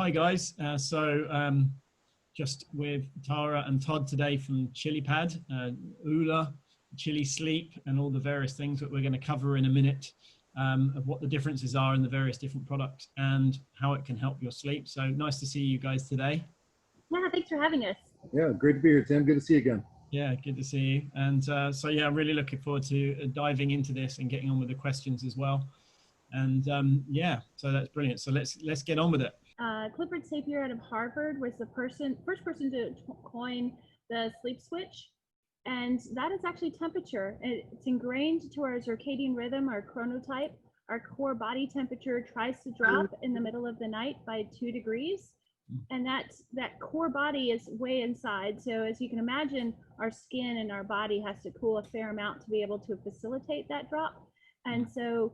Hi guys. Just with Tara and Todd today from ChiliPad, Ula, Chili Sleep, and all the various things that we're going to cover in a minute of what the differences are in the various different products and how it can help your sleep. So nice to see you guys today. Yeah, thanks for having us. Yeah, great to be here, Tim. Good to see you again. Yeah, good to see you. And yeah, I'm really looking forward to diving into this and getting on with the questions as well. And yeah, so that's brilliant. So let's get on with it. Clifford Sapir out of Harvard was the first person to coin the sleep switch. And that is actually temperature. It's ingrained to our circadian rhythm, our chronotype. Our core body temperature tries to drop in the middle of the night by 2 degrees. And that core body is way inside. So as you can imagine, our skin and our body has to cool a fair amount to be able to facilitate that drop. And so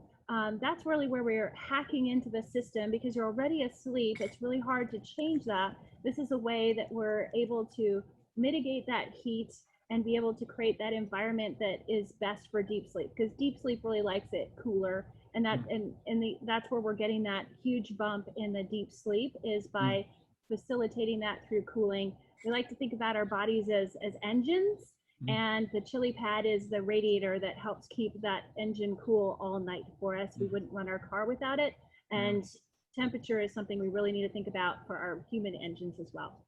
that's really where we're hacking into the system, because you're already asleep. It's really hard to change that. This is a way that we're able to mitigate that heat and be able to create that environment that is best for deep sleep, because deep sleep really likes it cooler. And that's where we're getting that huge bump in the deep sleep, is by facilitating that through cooling. We like to think about our bodies as engines, and the ChiliPad is the radiator that helps keep that engine cool all night for us. We wouldn't run our car without it. And temperature is something we really need to think about for our human engines as well.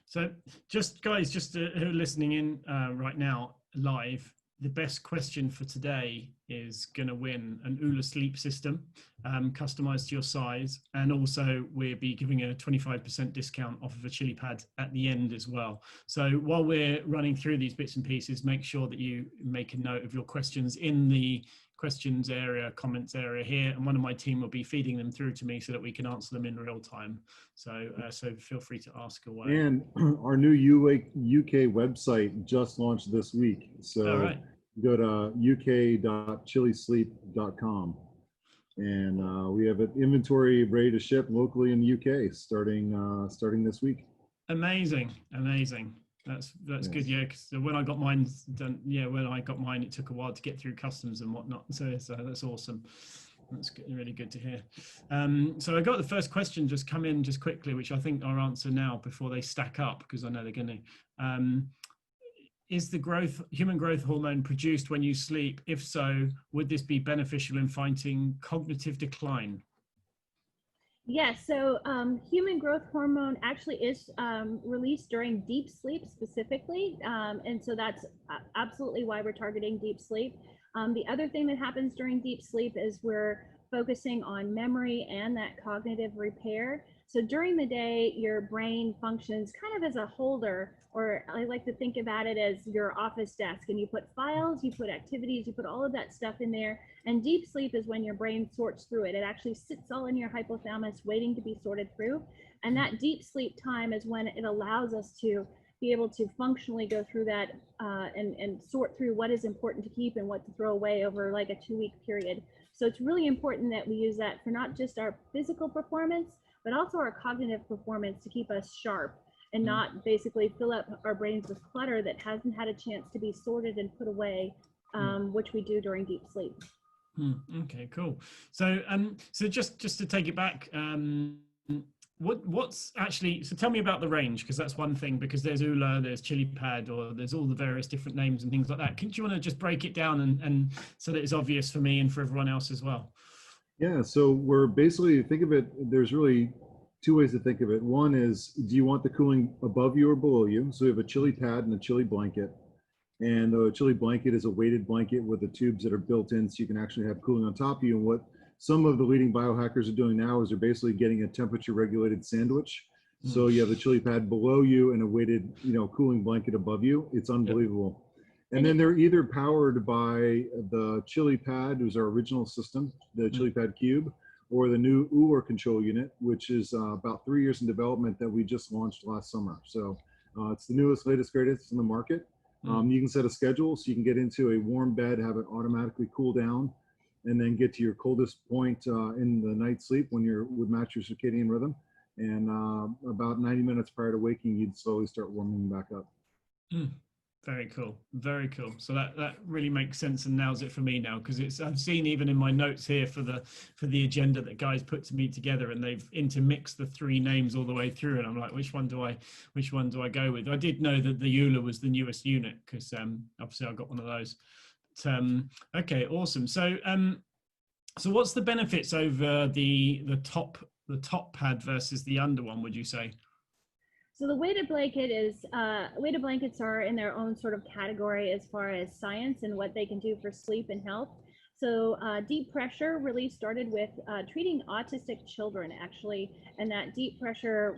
So just guys, who are listening in right now live, the best question for today is going to win an Ula sleep system, customized to your size. And also we'll be giving a 25% discount off of a ChiliPad at the end as well. So while we're running through these bits and pieces, make sure that you make a note of your questions in the questions area, comments area here, and one of my team will be feeding them through to me so that we can answer them in real time. So so feel free to ask away. And our new UK website just launched this week. So go to uk.chilisleep.com, and we have an inventory ready to ship locally in the UK starting this week. Amazing. That's yes. Good, yeah. Because when I got mine done, it took a while to get through customs and whatnot. So that's awesome. That's really good to hear. So I got the first question just come in just quickly, which I think I'll answer now before they stack up, because I know they're going to. Is the human growth hormone produced when you sleep? If so, would this be beneficial in fighting cognitive decline? Yes, so human growth hormone actually is released during deep sleep specifically, and so that's absolutely why we're targeting deep sleep. The other thing that happens during deep sleep is we're focusing on memory and that cognitive repair. So during the day, your brain functions kind of as a holder, or I like to think about it as your office desk, and you put files, you put activities, you put all of that stuff in there. And deep sleep is when your brain sorts through it. It actually sits all in your hypothalamus waiting to be sorted through. And that deep sleep time is when it allows us to be able to functionally go through that and sort through what is important to keep and what to throw away over like a 2-week period. So it's really important that we use that for not just our physical performance, but also our cognitive performance, to keep us sharp and not basically fill up our brains with clutter that hasn't had a chance to be sorted and put away, which we do during deep sleep. Okay, cool. So so just to take it back, what's actually, so tell me about the range, because that's one thing, because there's Ula, there's ChiliPad, or there's all the various different names and things like that. Do you want to just break it down and so that it's obvious for me and for everyone else as well? Yeah, so we're basically, think of it, there's really 2 ways to think of it. One is, do you want the cooling above you or below you? So we have a ChiliPad and a Chili blanket. And the Chili blanket is a weighted blanket with the tubes that are built in, so you can actually have cooling on top of you. And what some of the leading biohackers are doing now is they're basically getting a temperature regulated sandwich. So you have the ChiliPad below you and a weighted, cooling blanket above you. It's unbelievable. And then they're either powered by the ChiliPad, who's our original system, the ChiliPad Cube, or the new Ula control unit, which is about 3 years in development that we just launched last summer. So it's the newest, latest, greatest in the market. You can set a schedule, so you can get into a warm bed, have it automatically cool down, and then get to your coldest point in the night sleep when would match your circadian rhythm. And about 90 minutes prior to waking, you'd slowly start warming back up. Very cool. Very cool. So that really makes sense and nails it for me now, because it's, I've seen even in my notes here for the agenda that guys put to me together, and they've intermixed the three names all the way through, and I'm like, which one do I go with? I did know that the EULA was the newest unit, because obviously I got one of those. But, okay, awesome. So so what's the benefits over the top pad versus the under one, would you say? So the weighted blanket is, weighted blankets are in their own sort of category as far as science and what they can do for sleep and health. So deep pressure really started with treating autistic children, actually, and that deep pressure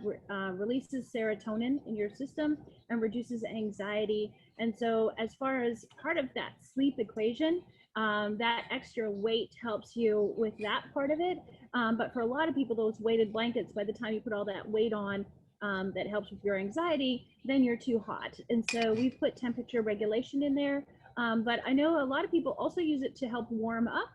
releases serotonin in your system and reduces anxiety. And so as far as part of that sleep equation, that extra weight helps you with that part of it. But for a lot of people, those weighted blankets, by the time you put all that weight on, that helps with your anxiety, then you're too hot. And so we've put temperature regulation in there. But I know a lot of people also use it to help warm up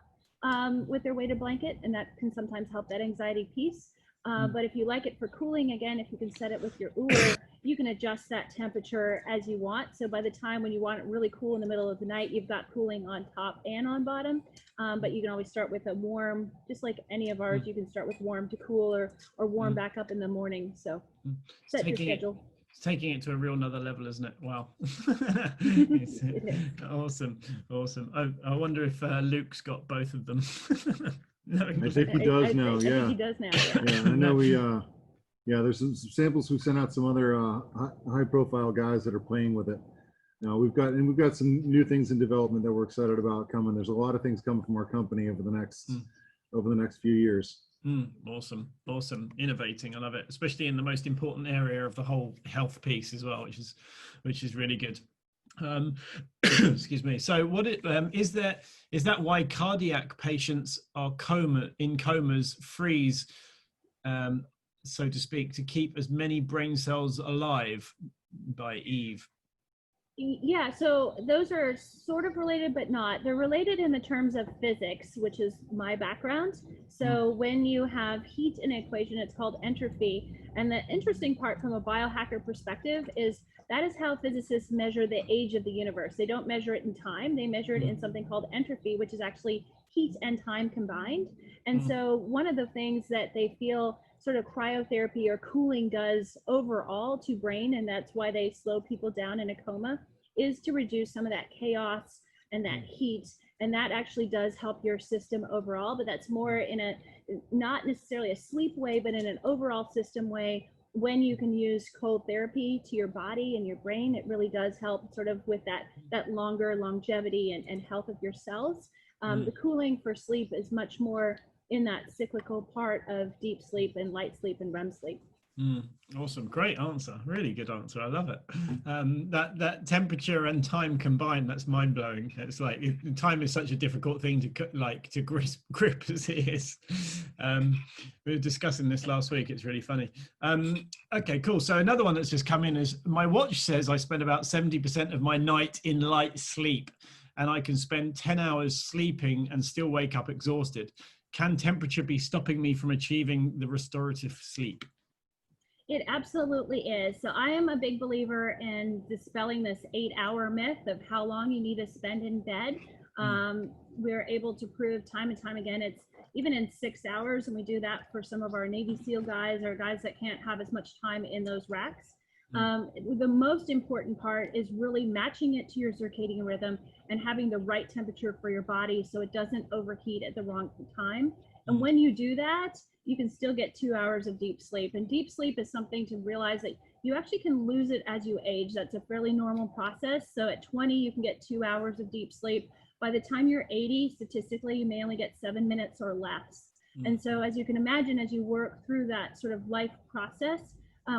with their weighted blanket, and that can sometimes help that anxiety piece. But if you like it for cooling, again, if you can set it with your ULA, you can adjust that temperature as you want. So by the time when you want it really cool in the middle of the night, you've got cooling on top and on bottom. But you can always start with a warm, just like any of ours, you can start with warm to cool, or warm back up in the morning. So set your schedule. It's taking it to a real another level, isn't it? Wow. Awesome. I wonder if Luke's got both of them. I think he does now. I think he does now. Yeah, I know we there's some samples. We sent out some other high profile guys that are playing with it. Now we've got some new things in development that we're excited about coming. There's a lot of things coming from our company over the next few years. Awesome. Innovating. I love it, especially in the most important area of the whole health piece as well, which is really good. Excuse me. So what is that why cardiac patients are in comas freeze, so to speak, to keep as many brain cells alive by Eve? Yeah, so those are sort of related, but not. They're related in the terms of physics, which is my background. So when you have heat in an equation, it's called entropy. And the interesting part from a biohacker perspective is that is how physicists measure the age of the universe. They don't measure it in time. They measure it in something called entropy, which is actually heat and time combined. And so one of the things that they feel sort of cryotherapy or cooling does overall to brain, and that's why they slow people down in a coma, is to reduce some of that chaos and that heat. And that actually does help your system overall, but that's more in a, not necessarily a sleep way, but in an overall system way. When you can use cold therapy to your body and your brain, it really does help sort of with that longer longevity and health of your cells. The cooling for sleep is much more in that cyclical part of deep sleep and light sleep and REM sleep. Awesome. Great answer. Really good answer. I love it. That temperature and time combined, that's mind blowing. It's like time is such a difficult thing to grip as it is. We were discussing this last week. It's really funny. Okay, cool. So another one that's just come in is my watch says I spend about 70% of my night in light sleep, and I can spend 10 hours sleeping and still wake up exhausted. Can temperature be stopping me from achieving the restorative sleep? It absolutely is. So I am a big believer in dispelling this 8-hour myth of how long you need to spend in bed. We're able to prove time and time again, it's even in 6 hours, and we do that for some of our Navy SEAL guys or guys that can't have as much time in those racks. The most important part is really matching it to your circadian rhythm and having the right temperature for your body so it doesn't overheat at the wrong time. And when you do that, you can still get 2 hours of deep sleep. And deep sleep is something to realize that you actually can lose it as you age. That's a fairly normal process. So at 20, you can get 2 hours of deep sleep. By the time you're 80, statistically, you may only get 7 minutes or less. And so as you can imagine, as you work through that sort of life process,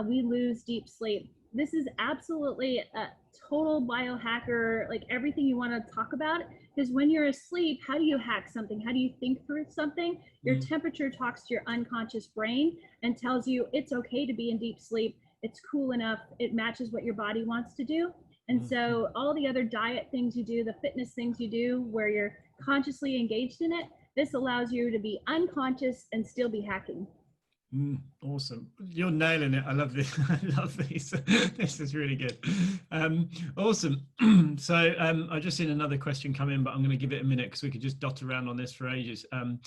we lose deep sleep. This is absolutely a total biohacker, like everything you want to talk about, because when you're asleep, how do you hack something? How do you think through something? Your temperature talks to your unconscious brain and tells you it's okay to be in deep sleep. It's cool enough. It matches what your body wants to do. And so all the other diet things you do, the fitness things you do, where you're consciously engaged in it, this allows you to be unconscious and still be hacking. Awesome. You're nailing it. I love this. I love these. This is really good. Awesome. So I've just seen another question come in, but I'm going to give it a minute because we could just dot around on this for ages. I've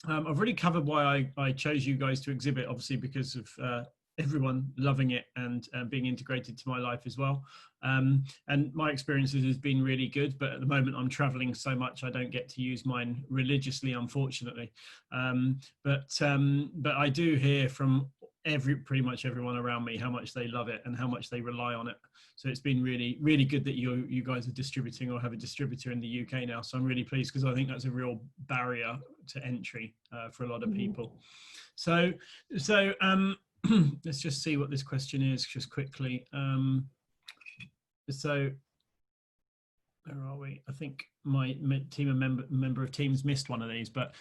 already covered why I chose you guys to exhibit, obviously because of everyone loving it and being integrated to my life as well. And my experiences has been really good, but at the moment I'm traveling so much I don't get to use mine religiously, unfortunately. But I do hear from pretty much everyone around me how much they love it and how much they rely on it. So it's been really, really good that you guys are distributing or have a distributor in the UK now. So I'm really pleased because I think that's a real barrier to entry for a lot of people. So let's just see what this question is just quickly. So where are we? I think my member of Teams missed one of these, but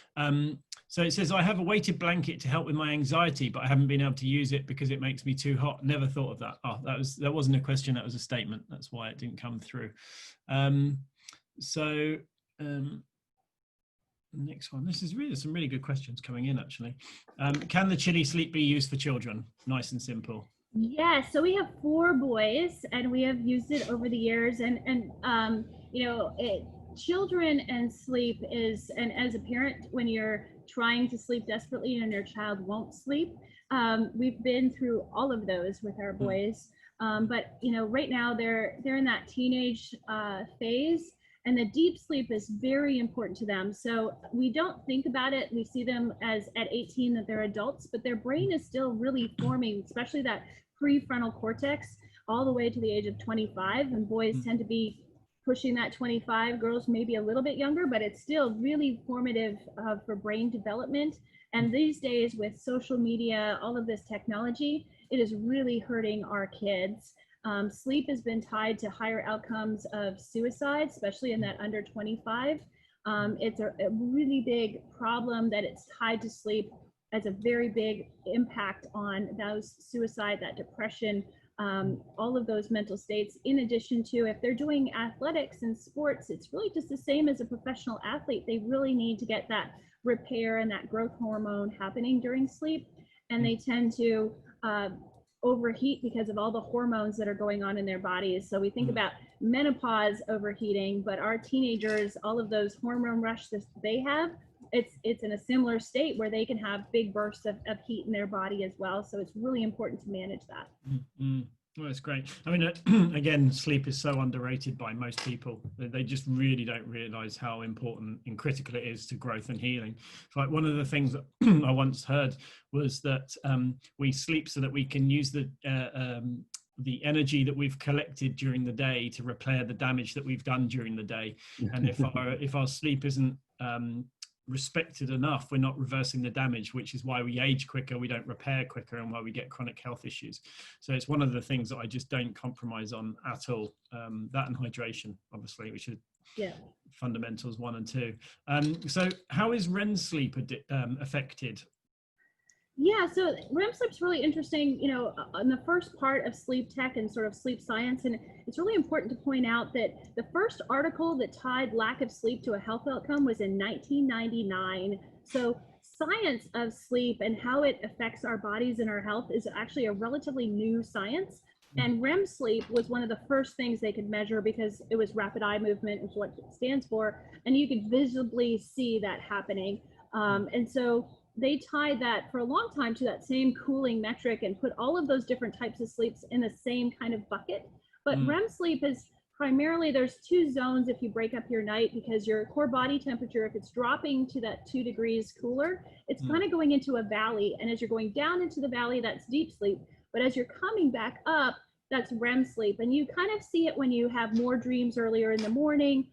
so it says, I have a weighted blanket to help with my anxiety, but I haven't been able to use it because it makes me too hot. Never thought of that. Oh, that wasn't a question, that was a statement. That's why it didn't come through. Next one. This is really some really good questions coming in, actually. Can the chili sleep be used for children? Nice and simple. Yeah, so we have 4 boys and we have used it over the years, and you know, children and sleep is, and as a parent, when you're trying to sleep desperately and your child won't sleep, we've been through all of those with our boys. But you know, right now they're in that teenage phase, and the deep sleep is very important to them. So we don't think about it. We see them as at 18 that they're adults, but their brain is still really forming, especially that prefrontal cortex, all the way to the age of 25. And boys tend to be pushing that 25, girls maybe a little bit younger, but it's still really formative for brain development. And these days with social media, all of this technology, it is really hurting our kids. Sleep has been tied to higher outcomes of suicide, especially in that under 25. It's a really big problem that it's tied to sleep, has a very big impact on those suicide, that depression, all of those mental states. In addition to, if they're doing athletics and sports, it's really just the same as a professional athlete. They really need to get that repair and that growth hormone happening during sleep. And they tend to overheat because of all the hormones that are going on in their bodies. So we think about menopause overheating, but our teenagers, all of those hormone rushes they have, it's in a similar state where they can have big bursts of heat in their body as well. So it's really important to manage that. Well, that's great. I mean, again, sleep is so underrated by most people. They just really don't realize how important and critical it is to growth and healing. Like one of the things that I once heard was that we sleep so that we can use the energy that we've collected during the day to repair the damage that we've done during the day. And if our sleep isn't respected enough, we're not reversing the damage, which is why we age quicker, we don't repair quicker, and why we get chronic health issues. So it's one of the things that I just don't compromise on at all. That and hydration, obviously, which are fundamentals 1 and 2. So how is REM sleep affected? Yeah, so REM sleep's really interesting, you know, on the first part of sleep tech and sort of sleep science. And it's really important to point out that the first article that tied lack of sleep to a health outcome was in 1999. So science of sleep and how it affects our bodies and our health is actually a relatively new science. And REM sleep was one of the first things they could measure because it was rapid eye movement, is what it stands for. And you could visibly see that happening. And so they tied that for a long time to that same cooling metric and put all of those different types of sleeps in the same kind of bucket. But REM sleep is primarily, there's 2 zones if you break up your night, because your core body temperature, if it's dropping to that 2 degrees cooler, it's kind of going into a valley. And as you're going down into the valley, that's deep sleep. But as you're coming back up, that's REM sleep. And you kind of see it when you have more dreams earlier in the morning.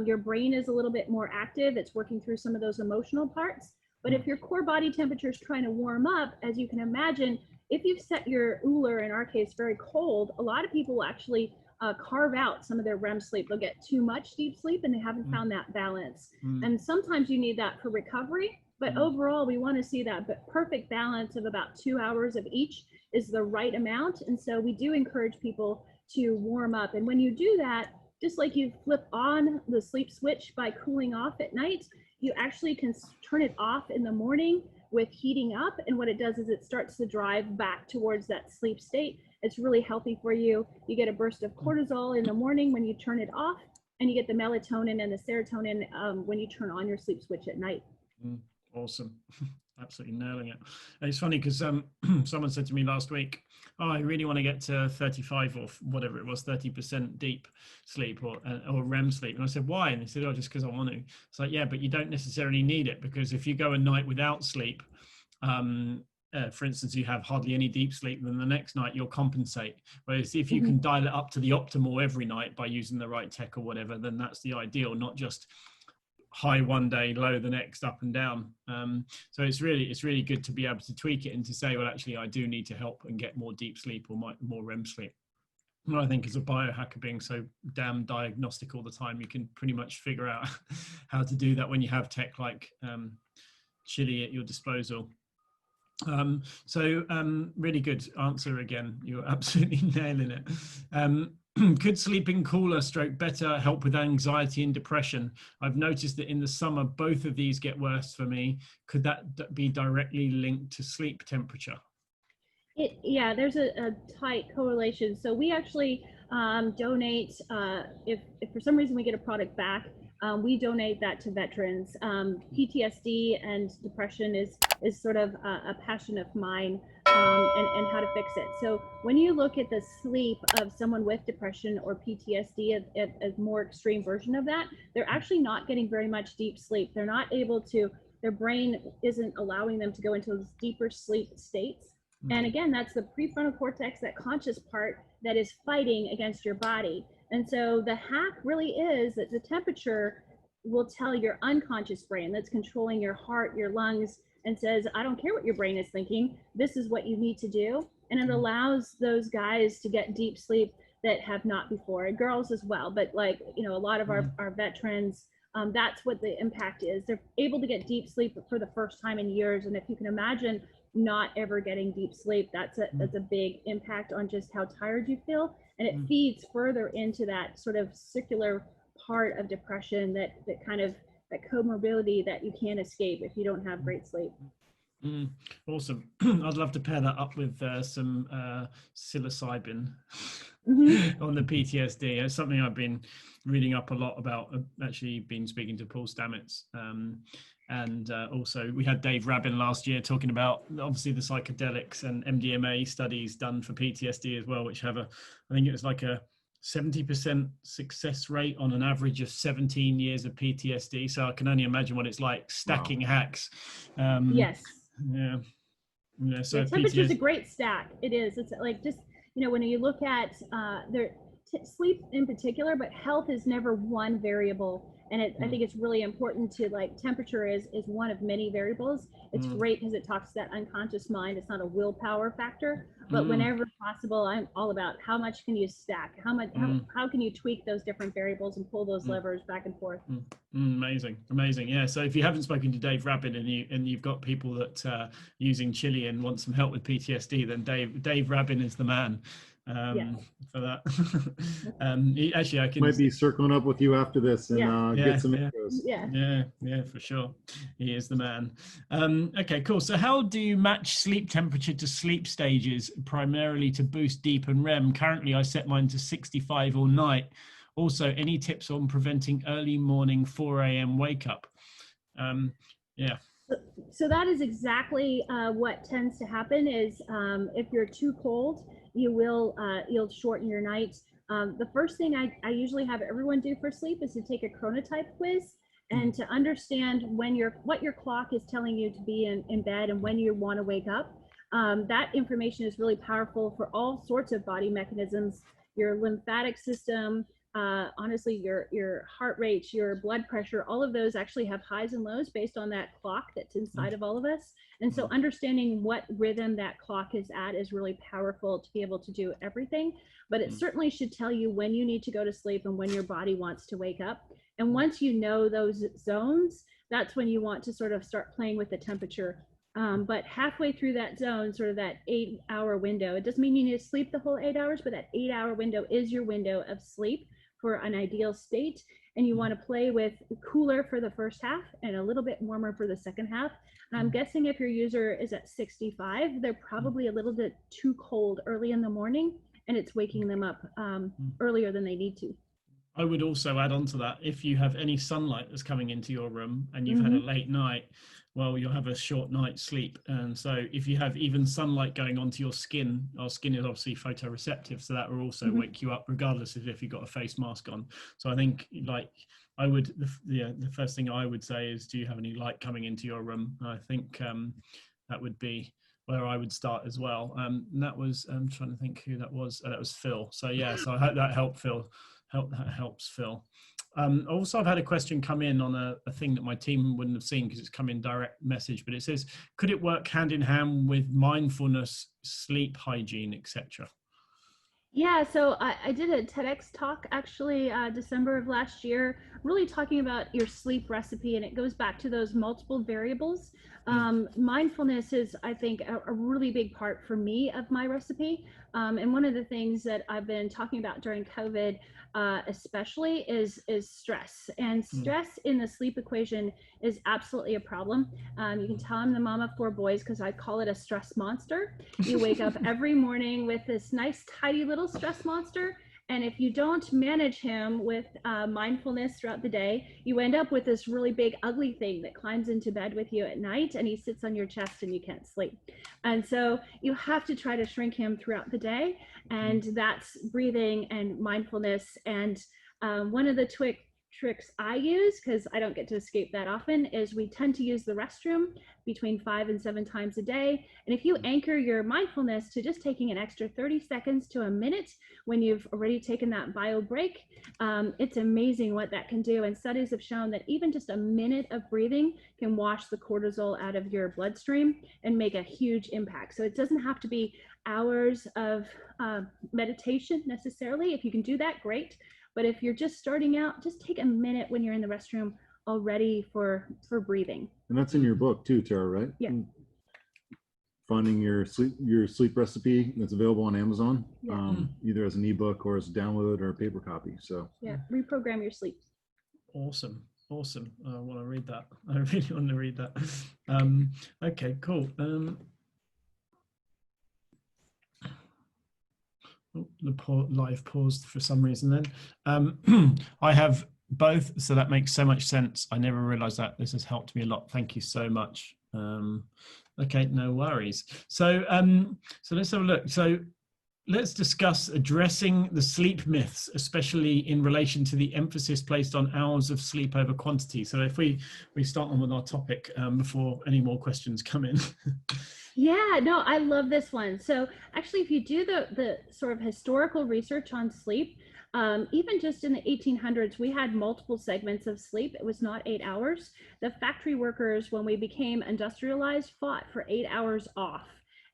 Your brain is a little bit more active. It's working through some of those emotional parts. But if your core body temperature is trying to warm up, as you can imagine, if you've set your Uller, in our case, very cold, a lot of people will actually carve out some of their REM sleep. They'll get too much deep sleep and they haven't found that balance. And sometimes you need that for recovery, but overall we want to see that perfect balance of about 2 hours of each is the right amount. And so we do encourage people to warm up. And when you do that, just like you flip on the sleep switch by cooling off at night, you actually can turn it off in the morning with heating up. And what it does is it starts to drive back towards that sleep state. It's really healthy for you. You get a burst of cortisol in the morning when you turn it off, and you get the melatonin and the serotonin when you turn on your sleep switch at night. Awesome. Absolutely nailing it. And it's funny because someone said to me last week, oh, I really want to get to 35 or whatever it was, 30% deep sleep or REM sleep. And I said, why? And they said, oh, just because I want to. It's like, yeah, but you don't necessarily need it, because if you go a night without sleep, for instance, you have hardly any deep sleep, then the next night you'll compensate. Whereas if you can dial it up to the optimal every night by using the right tech or whatever, then that's the ideal, not just high one day, low the next, up and down. So it's really good to be able to tweak it and to say, well, actually, I do need to help and get more deep sleep or more REM sleep. And I think as a biohacker, being so damn diagnostic all the time, you can pretty much figure out how to do that when you have tech like Chili at your disposal. Really good answer again. You're absolutely nailing it. Could sleeping cooler / better help with anxiety and depression? I've noticed that in the summer, both of these get worse for me. Could that be directly linked to sleep temperature? Yeah, there's a tight correlation. So we actually donate, if for some reason we get a product back, we donate that to veterans. PTSD and depression is sort of a passion of mine, and how to fix it. So when you look at the sleep of someone with depression or PTSD, a more extreme version of that, they're actually not getting very much deep sleep. They're not able to, their brain isn't allowing them to go into those deeper sleep states. And again, that's the prefrontal cortex, that conscious part that is fighting against your body. And so the hack really is that the temperature will tell your unconscious brain that's controlling your heart, your lungs, and says, I don't care what your brain is thinking, this is what you need to do. And it allows those guys to get deep sleep that have not before, and girls as well. But like, you know, a lot of our veterans, that's what the impact is. They're able to get deep sleep for the first time in years. And if you can imagine not ever getting deep sleep, that's a big impact on just how tired you feel. And it feeds further into that sort of circular part of depression, that kind of that comorbidity that you can't escape if you don't have great sleep. Awesome. I'd love to pair that up with some Psilocybin on the PTSD. It's something I've been reading up a lot about. I've actually been speaking to Paul Stamets, and also we had Dave Rabin last year talking about obviously the psychedelics and MDMA studies done for PTSD as well, which have I think it was like a 70% success rate on an average of 17 years of PTSD. So I can only imagine what it's like stacking hacks. Yes. Yeah. So yeah, temperature's a great stack. It is. It's like, just, you know, when you look at sleep in particular, but health is never one variable. And I think it's really important to, like, temperature is one of many variables. It's great because it talks to that unconscious mind. It's not a willpower factor, but whenever possible, I'm all about how much can you stack, how can you tweak those different variables and pull those levers back and forth. Amazing. Yeah. So if you haven't spoken to Dave Rabin and you've got people that using Chili and want some help with PTSD, then Dave Rabin is the man. For that. Actually, I can might be circling up with you after this and get some intros. Yeah, for sure. He is the man. Okay, cool. So how do you match sleep temperature to sleep stages, primarily to boost deep and REM? Currently, I set mine to 65 all night. Also, any tips on preventing early morning 4 a.m. wake up? So that is exactly what tends to happen is if you're too cold, you'll shorten your night. The first thing I usually have everyone do for sleep is to take a chronotype quiz and to understand what your clock is telling you to be in bed and when you want to wake up. That information is really powerful for all sorts of body mechanisms, your lymphatic system, honestly, your heart rate, your blood pressure, all of those actually have highs and lows based on that clock that's inside of all of us. And so understanding what rhythm that clock is at is really powerful to be able to do everything. But it certainly should tell you when you need to go to sleep and when your body wants to wake up. And once you know those zones, that's when you want to sort of start playing with the temperature. But halfway through that zone, sort of that 8-hour window, it doesn't mean you need to sleep the whole 8 hours, but that 8-hour window is your window of sleep for an ideal state. And you want to play with cooler for the first half and a little bit warmer for the second half. And I'm guessing if your user is at 65, they're probably a little bit too cold early in the morning, and it's waking them up earlier than they need to. I would also add on to that, if you have any sunlight that's coming into your room and you've had a late night, well, you'll have a short night's sleep. And so if you have even sunlight going onto your skin, our skin is obviously photoreceptive, so that will also wake you up regardless of if you've got a face mask on. So I think, like, I would, the first thing I would say is, do you have any light coming into your room? I think that would be where I would start as well. And that was, I'm trying to think who that was. That was Phil. So yeah, so I hope that helped Phil. That helps Phil. Also, I've had a question come in on a thing that my team wouldn't have seen because it's come in direct message, but it says, could it work hand in hand with mindfulness, sleep hygiene, etc.? Yeah, so I did a TEDx talk actually December of last year, really talking about your sleep recipe, and it goes back to those multiple variables. Mindfulness is, I think, a really big part for me of my recipe. And one of the things that I've been talking about during COVID especially is stress. And stress in the sleep equation is absolutely a problem. You can tell I'm the mom of 4 boys because I call it a stress monster. You wake up every morning with this nice, tidy little stress monster. And if you don't manage him with mindfulness throughout the day, you end up with this really big, ugly thing that climbs into bed with you at night, and he sits on your chest and you can't sleep. And so you have to try to shrink him throughout the day. And that's breathing and mindfulness. And one of the tricks I use, because I don't get to escape that often, is we tend to use the restroom between 5 and 7 times a day. And if you anchor your mindfulness to just taking an extra 30 seconds to a minute when you've already taken that bio break, it's amazing what that can do. And studies have shown that even just a minute of breathing can wash the cortisol out of your bloodstream and make a huge impact. So it doesn't have to be hours of meditation necessarily. If you can do that, great. But if you're just starting out, just take a minute when you're in the restroom already for breathing. And that's in your book too, Tara, right? Yeah. Finding your sleep recipe that's available on Amazon, Yeah. either as an ebook or as a download or a paper copy. So yeah, reprogram your sleep. Awesome. I want to read that. I really want to read that. Okay, cool. The live paused for some reason then. I have both, so that makes so much sense. I never realized that. This has helped me a lot. Thank you so much. Okay, no worries. So so let's have a look. So let's discuss addressing the sleep myths, especially in relation to the emphasis placed on hours of sleep over quantity. So if we start on with our topic before any more questions come in. Yeah, no, I love this one. So actually, if you do the sort of historical research on sleep, even just in the 1800s, we had multiple segments of sleep. It was not 8 hours. The factory workers, when we became industrialized, fought for 8 hours off.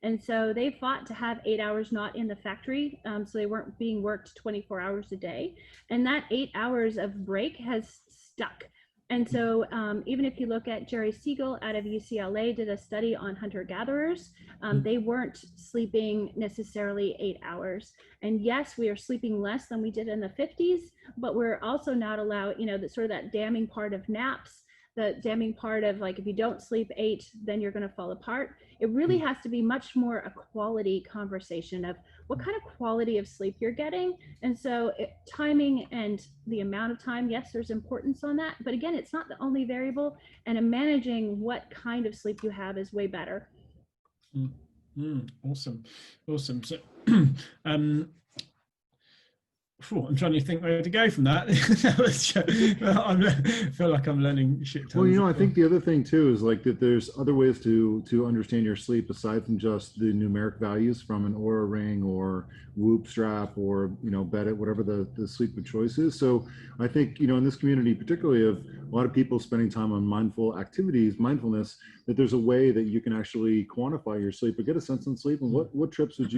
And so they fought to have 8 hours not in the factory, so they weren't being worked 24 hours a day. And that 8 hours of break has stuck. And so even if you look at Jerry Siegel out of UCLA did a study on hunter-gatherers, they weren't sleeping necessarily 8 hours. And yes, we are sleeping less than we did in the 50s, but we're also not allowed, the sort of that damning part of naps, the damning part of like, if you don't sleep 8, then you're going to fall apart. It really has to be much more a quality conversation of what kind of quality of sleep you're getting. And so timing and the amount of time, yes, there's importance on that, but again, it's not the only variable, and managing what kind of sleep you have is way better. Awesome. So I'm trying to think where to go from that. I feel like I'm learning shit. Well, I think the other thing too is like that there's other ways to understand your sleep aside from just the numeric values from an Oura ring or Whoop strap or Bedit, whatever the sleep of choice is. So I think in this community, particularly of a lot of people spending time on mindfulness, that there's a way that you can actually quantify your sleep or get a sense on sleep. And what tips would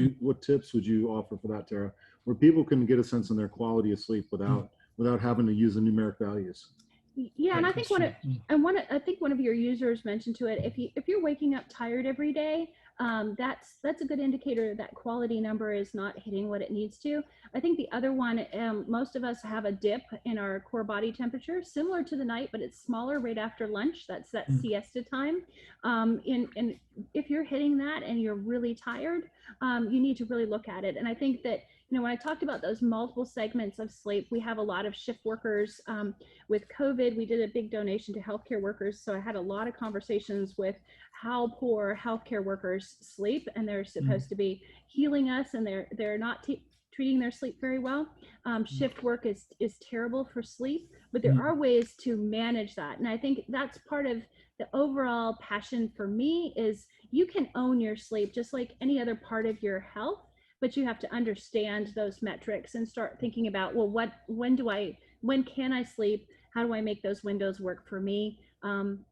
you offer for that, Tara, where people can get a sense on their quality of sleep without having to use the numeric values? Yeah, and Great I think one of question. I think one of your users mentioned to it, if you're waking up tired every day, that's a good indicator that quality number is not hitting what it needs to. I think the other one, most of us have a dip in our core body temperature, similar to the night, but it's smaller right after lunch. That's that siesta time. And if you're hitting that and you're really tired, you need to really look at it. And I think that, you know, when I talked about those multiple segments of sleep, we have a lot of shift workers. With COVID, we did a big donation to healthcare workers. So I had a lot of conversations with how poor healthcare workers sleep, and they're supposed to be healing us, and they're not treating their sleep very well. Shift work is terrible for sleep, but there are ways to manage that. And I think that's part of the overall passion for me is you can own your sleep just like any other part of your health, but you have to understand those metrics and start thinking about, well, when can I sleep? How do I make those windows work for me?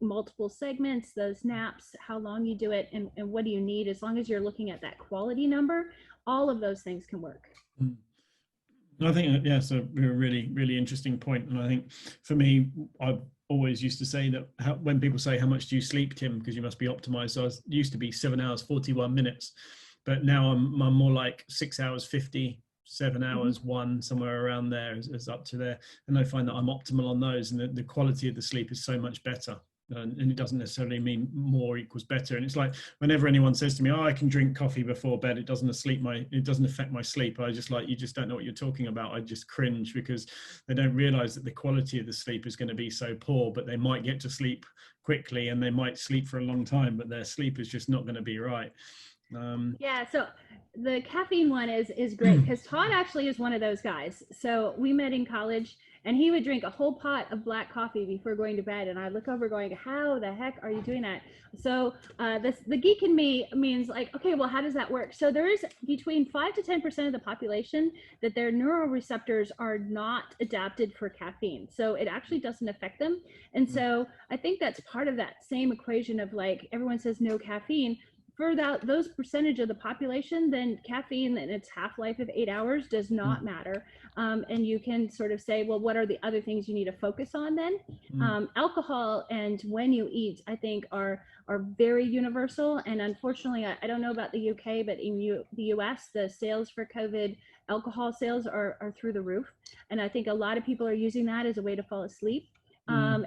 Multiple segments, those naps, how long you do it, and what do you need? As long as you're looking at that quality number, all of those things can work. I think, yeah, it's a really, really interesting point. And I think for me, I've always used to say that when people say, how much do you sleep, Tim? Because you must be optimized. So I used to be 7 hours, 41 minutes, but now I'm more like 6 hours, 50, 7 hours, one, somewhere around there is up to there. And I find that I'm optimal on those, and the quality of the sleep is so much better. And it doesn't necessarily mean more equals better. And it's like whenever anyone says to me, oh, I can drink coffee before bed, it doesn't affect my sleep, I just like, you just don't know what you're talking about. I just cringe, because they don't realize that the quality of the sleep is going to be so poor. But they might get to sleep quickly and they might sleep for a long time, but their sleep is just not going to be right. Yeah, so the caffeine one is great, because Todd actually is one of those guys. So we met in college, and he would drink a whole pot of black coffee before going to bed, and I look over going, how the heck are you doing that? So the geek in me means like, okay, well, how does that work? So there is between 5 to 10% of the population that their neuroreceptors are not adapted for caffeine, so it actually doesn't affect them. And so I think that's part of that same equation of like, everyone says no caffeine. For those percentage of the population, then caffeine and its half-life of 8 hours does not matter. And you can sort of say, well, what are the other things you need to focus on then? Alcohol and when you eat, I think are very universal. And unfortunately, I don't know about the UK, but in the US, the sales for COVID alcohol sales are through the roof. And I think a lot of people are using that as a way to fall asleep.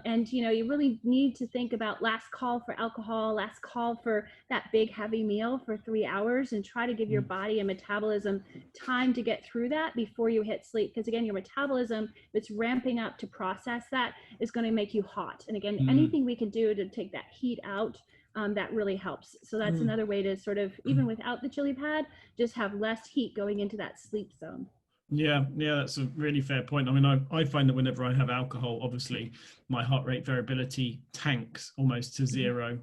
And you know, you really need to think about last call for alcohol, last call for that big heavy meal for 3 hours, and try to give your body and metabolism time to get through that before you hit sleep. Because again, your metabolism, if it's ramping up to process that, is going to make you hot. And again, anything we can do to take that heat out, that really helps. So that's another way to sort of, even without the chili pad, just have less heat going into that sleep zone. Yeah, that's a really fair point. I mean, I find that whenever I have alcohol, obviously my heart rate variability tanks almost to zero,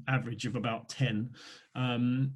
average of about 10, and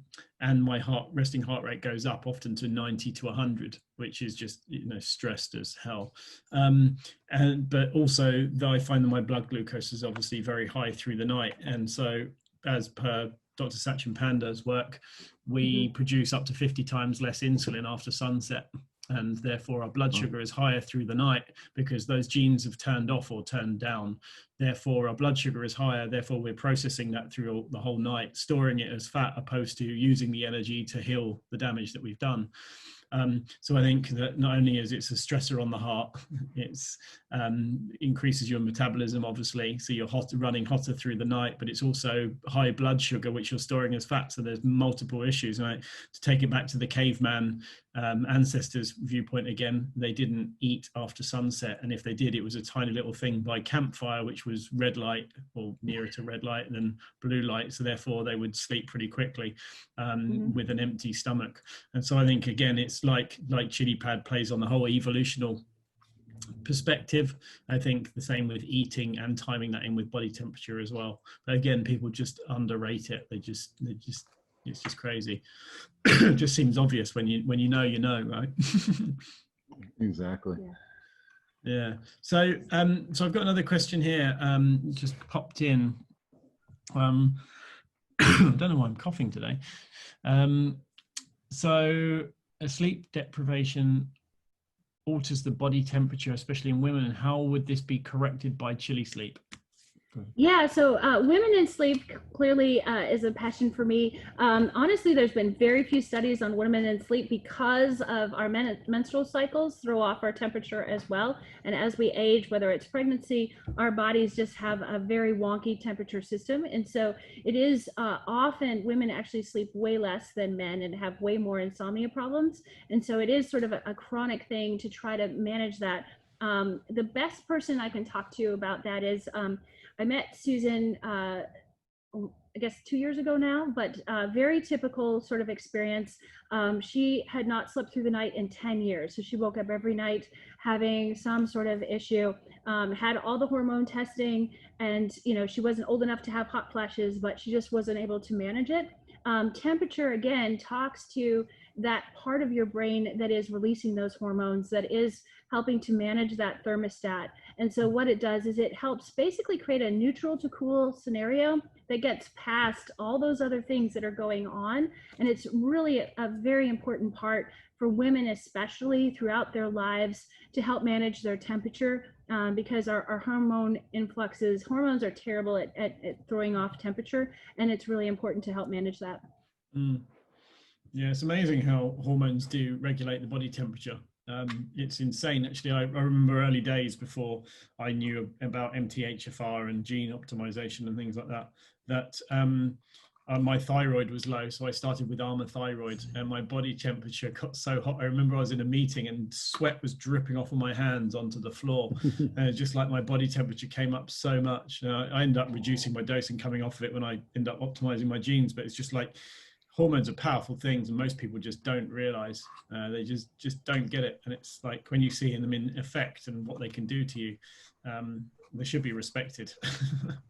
my resting heart rate goes up often to 90 to 100, which is just, you know, stressed as hell. But also I find that my blood glucose is obviously very high through the night, and so as per Dr. Sachin Panda's work, we produce up to 50 times less insulin after sunset. And therefore our blood sugar is higher through the night, because those genes have turned off or turned down. Therefore our blood sugar is higher. Therefore we're processing that through the whole night, storing it as fat, opposed to using the energy to heal the damage that we've done. So I think that not only is it a stressor on the heart, it's increases your metabolism, obviously, so you're running hotter through the night, but it's also high blood sugar, which you're storing as fat. So there's multiple issues, right? To take it back to the caveman ancestors viewpoint again, they didn't eat after sunset, and if they did, it was a tiny little thing by campfire, which was red light or nearer to red light than blue light, so therefore they would sleep pretty quickly with an empty stomach. And so I think again, it's like chili pad plays on the whole evolutional perspective. I think the same with eating and timing that in with body temperature as well. But again, people just underrate it. They just it's just crazy. It just seems obvious when you know, right? Exactly. Yeah. So I've got another question here, just popped in. I don't know why I'm coughing today. So sleep deprivation alters the body temperature, especially in women, and how would this be corrected by chilly sleep? Yeah, so women in sleep clearly is a passion for me. Honestly, there's been very few studies on women in sleep because of our menstrual cycles throw off our temperature as well. And as we age, whether it's pregnancy, our bodies just have a very wonky temperature system. And so it is often women actually sleep way less than men and have way more insomnia problems. And so it is sort of a chronic thing to try to manage that. The best person I can talk to about that is I met Susan, I guess 2 years ago now, but very typical sort of experience. She had not slept through the night in 10 years. So she woke up every night having some sort of issue, had all the hormone testing, and she wasn't old enough to have hot flashes, but she just wasn't able to manage it. Temperature, again, talks to that part of your brain that is releasing those hormones, that is helping to manage that thermostat. And so what it does is it helps basically create a neutral to cool scenario that gets past all those other things that are going on. And it's really a very important part for women, especially throughout their lives, to help manage their temperature, because our hormone influxes, hormones are terrible at throwing off temperature, and it's really important to help manage that. Yeah, it's amazing how hormones do regulate the body temperature. It's insane, actually. I remember early days before I knew about MTHFR and gene optimization and things like that, my thyroid was low, so I started with Armour Thyroid, and my body temperature got so hot. I remember I was in a meeting and sweat was dripping off of my hands onto the floor, and just like my body temperature came up so much. I ended up reducing my dose and coming off of it when I end up optimizing my genes, but it's just like hormones are powerful things, and most people just don't realize. They just don't get it, and it's like when you see them in effect and what they can do to you, they should be respected.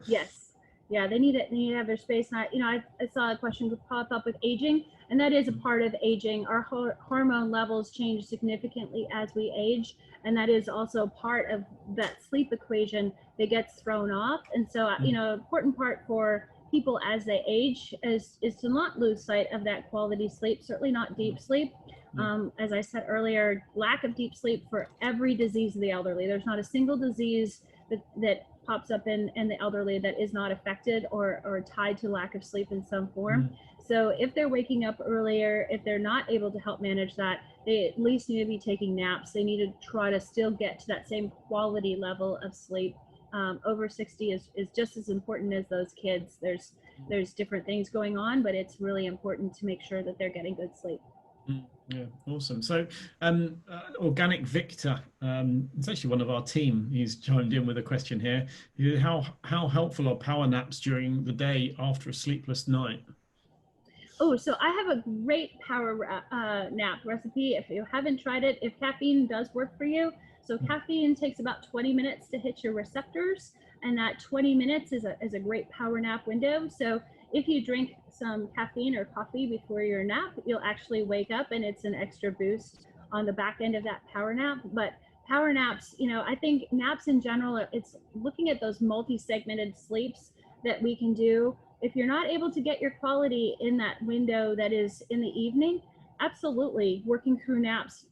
Yes. Yeah, they need it. They need to have their space. And I saw a question pop up with aging, and that is a part of aging. Our hormone levels change significantly as we age, and that is also part of that sleep equation that gets thrown off. And so, important part for people as they age is to not lose sight of that quality sleep, certainly not deep sleep. As I said earlier, lack of deep sleep for every disease of the elderly. There's not a single disease that pops up in the elderly that is not affected or tied to lack of sleep in some form. So if they're waking up earlier, if they're not able to help manage that, they at least need to be taking naps. They need to try to still get to that same quality level of sleep. Over 60 is just as important as those kids. There's different things going on, but it's really important to make sure that they're getting good sleep. Yeah, awesome. So Organic Victor, it's actually one of our team. He's chimed in with a question here. How helpful are power naps during the day after a sleepless night? Oh, so I have a great power nap recipe. If you haven't tried it, if caffeine does work for you. So caffeine takes about 20 minutes to hit your receptors, and that 20 minutes is a great power nap window. So if you drink some caffeine or coffee before your nap, you'll actually wake up, and it's an extra boost on the back end of that power nap. But power naps, I think naps in general, it's looking at those multi-segmented sleeps that we can do. If you're not able to get your quality in that window that is in the evening, absolutely working through naps,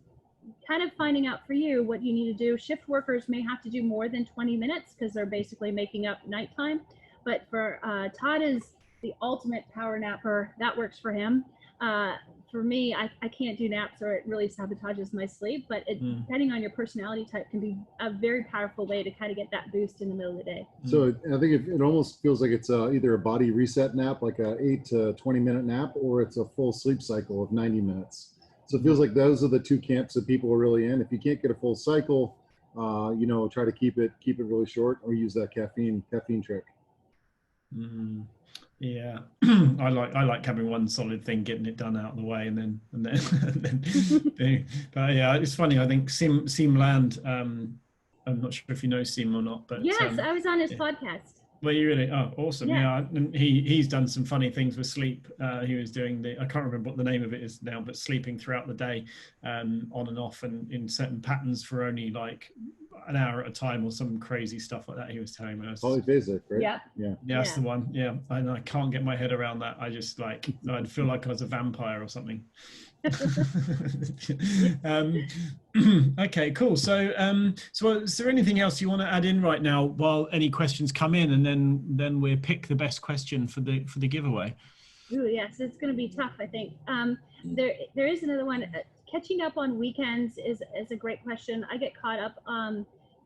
kind of finding out for you what you need to do. Shift workers may have to do more than 20 minutes because they're basically making up nighttime. But for Todd is the ultimate power napper. That works for him. For me, I can't do naps, or it really sabotages my sleep, but depending on your personality type, can be a very powerful way to kind of get that boost in the middle of the day. So I think it almost feels like it's either a body reset nap, like a 8 to 20 minute nap, or it's a full sleep cycle of 90 minutes. So it feels like those are the two camps that people are really in. If you can't get a full cycle, try to keep it really short, or use that caffeine trick. Yeah, I like having one solid thing, getting it done out of the way, and then but yeah, it's funny. I think Sim Land. I'm not sure if you know Sim or not, but yes, I was on his podcast. Well, you really? Oh, awesome! Yeah, and he's done some funny things with sleep. He was doing I can't remember what the name of it is now, but sleeping throughout the day, on and off, and in certain patterns for only like an hour at a time or some crazy stuff like that he was telling me. Polyphasic, right? Yep. Yeah. Yeah, that's the one. Yeah, I can't get my head around that. I just like, I'd feel like I was a vampire or something. Okay, cool. So so is there anything else you want to add in right now while any questions come in, and then we'll pick the best question for the giveaway? Ooh, yes, it's going to be tough, I think. There is another one. Catching up on weekends is a great question. I get caught up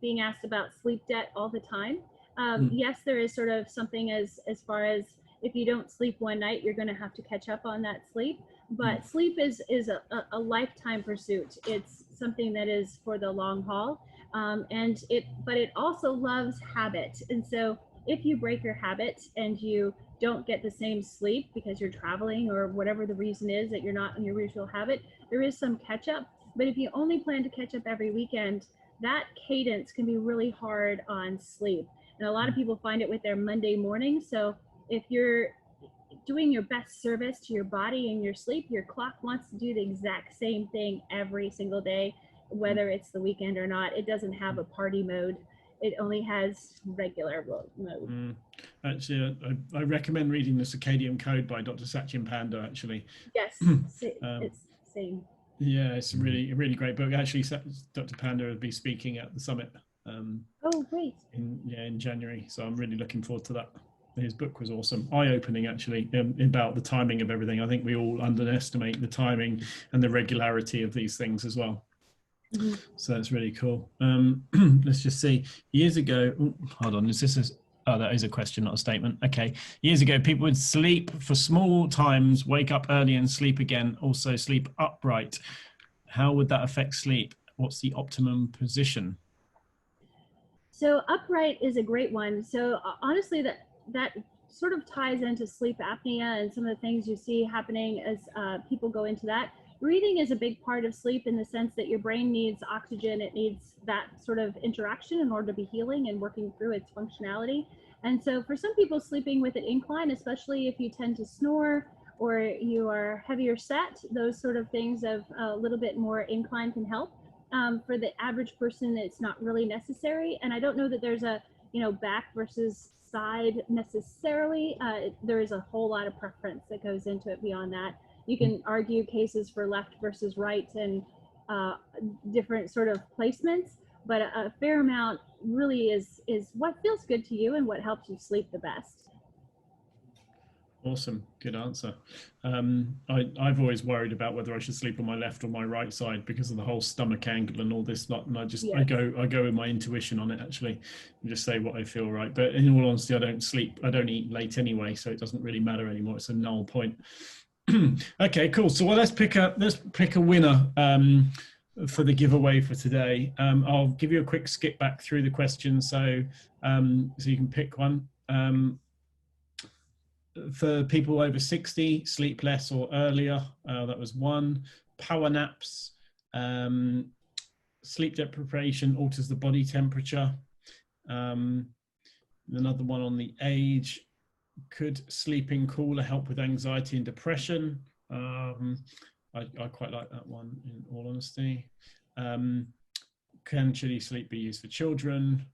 being asked about sleep debt all the time. Yes, there is sort of something as far as if you don't sleep one night, you're going to have to catch up on that sleep. But sleep is a lifetime pursuit. It's something that is for the long haul, but it also loves habit. And so if you break your habit and you don't get the same sleep because you're traveling or whatever the reason is that you're not in your usual habit, there is some catch up. But if you only plan to catch up every weekend, that cadence can be really hard on sleep. And a lot of people find it with their Monday morning. So if you're doing your best service to your body and your sleep, your clock wants to do the exact same thing every single day, whether it's the weekend or not. It doesn't have a party mode. It only has regular mode. Actually, I recommend reading The Circadian Code by Dr. Satchin Panda, actually. Yes, it's same. Yeah, it's a really great book. Actually, Dr. Panda will be speaking at the summit. Oh, great. In January. So I'm really looking forward to that. His book was awesome, eye-opening actually, about the timing of everything. I think we all underestimate the timing and the regularity of these things as well. So that's really cool. Let's just see. Years ago, hold on, that is a question, not a statement. Okay. Years ago, people would sleep for small times, wake up early and sleep again, also sleep upright. How would that affect sleep? What's the optimum position? So upright is a great one. So honestly, that sort of ties into sleep apnea and some of the things you see happening as people go into that. Breathing is a big part of sleep in the sense that your brain needs oxygen. It needs that sort of interaction in order to be healing and working through its functionality. And so for some people, sleeping with an incline, especially if you tend to snore or you are heavier set, those sort of things of a little bit more incline can help. For the average person, it's not really necessary. And I don't know that there's a, back versus side necessarily. There is a whole lot of preference that goes into it beyond that. You can argue cases for left versus right and different sort of placements, but a fair amount really is what feels good to you and what helps you sleep the best. Awesome, good answer. I've always worried about whether I should sleep on my left or my right side because of the whole stomach angle and all this lot, and I go with my intuition on it actually, and just say what I feel right. But in all honesty, I don't eat late anyway, so it doesn't really matter anymore. It's a null point. Okay, cool. So let's pick a winner for the giveaway for today. I'll give you a quick skip back through the questions so you can pick one. For people over 60, sleep less or earlier, that was one. Power naps, sleep deprivation alters the body temperature. Another one on the age, could sleeping cooler help with anxiety and depression? I quite like that one, in all honesty. Can chilly sleep be used for children?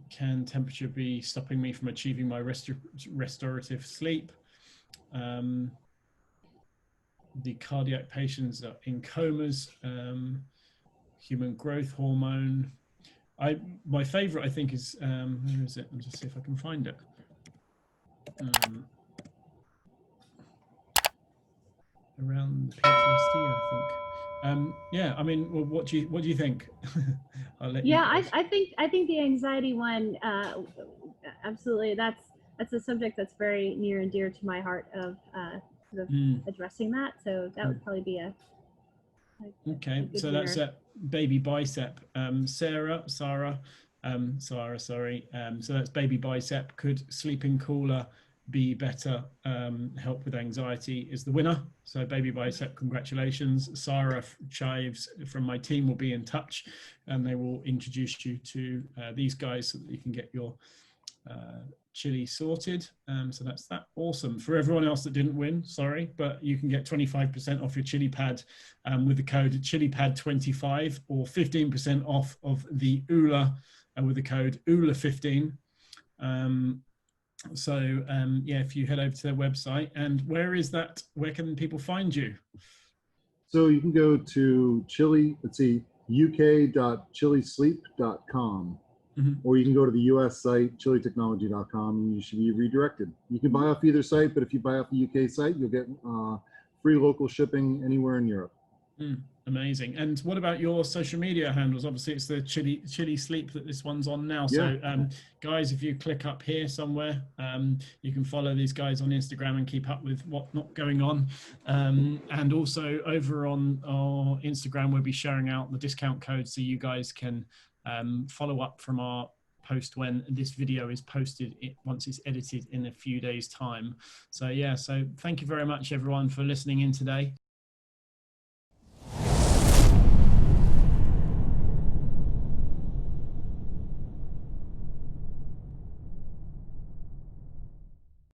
Can temperature be stopping me from achieving my restorative sleep? The cardiac patients are in comas. Human growth hormone. My favorite, I think, is where is it? I'll just see if I can find it. Around PTSD, I think. Yeah, I mean, well, what do you think? I think the anxiety one, absolutely. That's a subject that's very near and dear to my heart of sort of addressing that. So that would probably be okay. So winner. That's baby bicep. Sarah. So that's baby bicep. Could sleeping cooler be better? Help with anxiety is the winner. So baby bicep, congratulations. Sarah Chives from my team will be in touch and they will introduce you to these guys so that you can get your chili sorted. So that's that. Awesome. For everyone else that didn't win, sorry, but you can get 25% off your chili pad with the code chilipad25, or 15% off of the ULA with the code ULA15. Yeah, if you head over to their website. And where can people find you? So you can go to uk.chilisleep.com. Or you can go to the US site, chilitechnology.com, and you should be redirected. You can buy off either site, but if you buy off the UK site, you'll get free local shipping anywhere in Europe. Amazing. And what about your social media handles? Obviously, it's the Chili Sleep that this one's on now. Yeah. So, guys, if you click up here somewhere, you can follow these guys on Instagram and keep up with what's not going on. And also over on our Instagram, we'll be sharing out the discount code so you guys can follow up from our post when this video is posted, once it's edited in a few days' time. So yeah, so thank you very much everyone for listening in today.